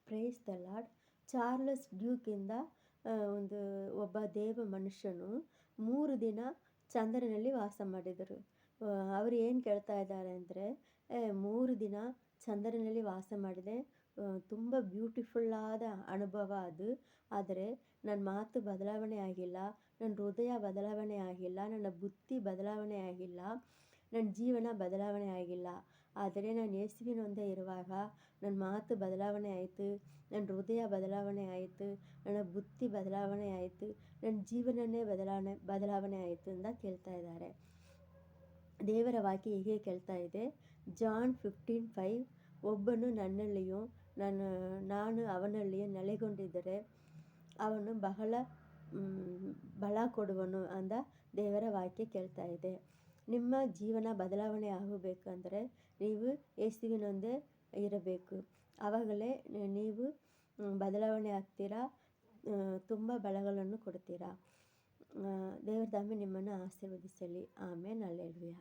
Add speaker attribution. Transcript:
Speaker 1: Praise the lord. Charles ಡ್ಯೂಕಿಂದ ಒಂದು ಒಬ್ಬ ದೇವ ಮನುಷ್ಯನು 3 ದಿನ ಚಂದ್ರನಲ್ಲಿ ವಾಸ ಮಾಡಿದರು. ಅವರು ಏನು ಕೇಳ್ತಾ ಇದ್ದಾರೆ ಅಂದರೆ, 3 ದಿನ ಚಂದ್ರನಲ್ಲಿ ವಾಸ ಮಾಡಿದೆ, ತುಂಬ ಬ್ಯೂಟಿಫುಲ್ಲಾದ ಅನುಭವ ಅದು. ಆದರೆ ನನ್ನ ಮಾತು ಬದಲಾವಣೆ ಆಗಿಲ್ಲ, ನನ್ನ ಹೃದಯ ಬದಲಾವಣೆ ಆಗಿಲ್ಲ, ನನ್ನ ಬುದ್ಧಿ ಬದಲಾವಣೆ ಆಗಿಲ್ಲ, ನನ್ನ ಜೀವನ ಬದಲಾವಣೆ ಆಗಿಲ್ಲ. ಆದರೆ ನಾನು ಯೇಸುವಿನೊಂದೇ ಇರುವಾಗ ನನ್ನ ಮಾತು ಬದಲಾವಣೆ ಆಯಿತು, ನನ್ನ ಹೃದಯ ಬದಲಾವಣೆ ಆಯಿತು, ನನ್ನ ಬುದ್ಧಿ ಬದಲಾವಣೆ ಆಯಿತು, ನನ್ನ ಜೀವನನೇ ಬದಲಾವಣೆ ಆಯಿತು ಅಂತ ಕೇಳ್ತಾ ಇದ್ದಾರೆ. ದೇವರ ವಾಕ್ಯ ಹೀಗೆ ಕೇಳ್ತಾ ಇದೆ, ಜಾನ್ 15:5, ಒಬ್ಬನು ನನ್ನಲ್ಲಿಯೂ ನಾನು ಅವನಲ್ಲಿಯೂ ನೆಲೆಗೊಂಡಿದ್ದರೆ ಅವನು ಬಹಳ ಬಲ ಕೊಡುವನು ಅಂದ ದೇವರ ವಾಕ್ಯ ಕೇಳ್ತಾ ಇದೆ. ನಿಮ್ಮ ಜೀವನ ಬದಲಾವಣೆ ಆಗಬೇಕಂದ್ರೆ ನೀವು ಯೇಸುವಿನೊಂದೇ ಇರಬೇಕು. ಆವಾಗಲೇ ನೀವು ಬದಲಾವಣೆ ಆಗ್ತೀರಾ, ತುಂಬ ಬಲಗಳನ್ನು ಕೊಡ್ತೀರಾ. ದೇವರ ದಾಮಿ ನಿಮ್ಮನ್ನು ಆಶೀರ್ವದಿಸಲಿ. ಆಮೇನ್. ಹಲ್ಲೆಲೂಯಾ.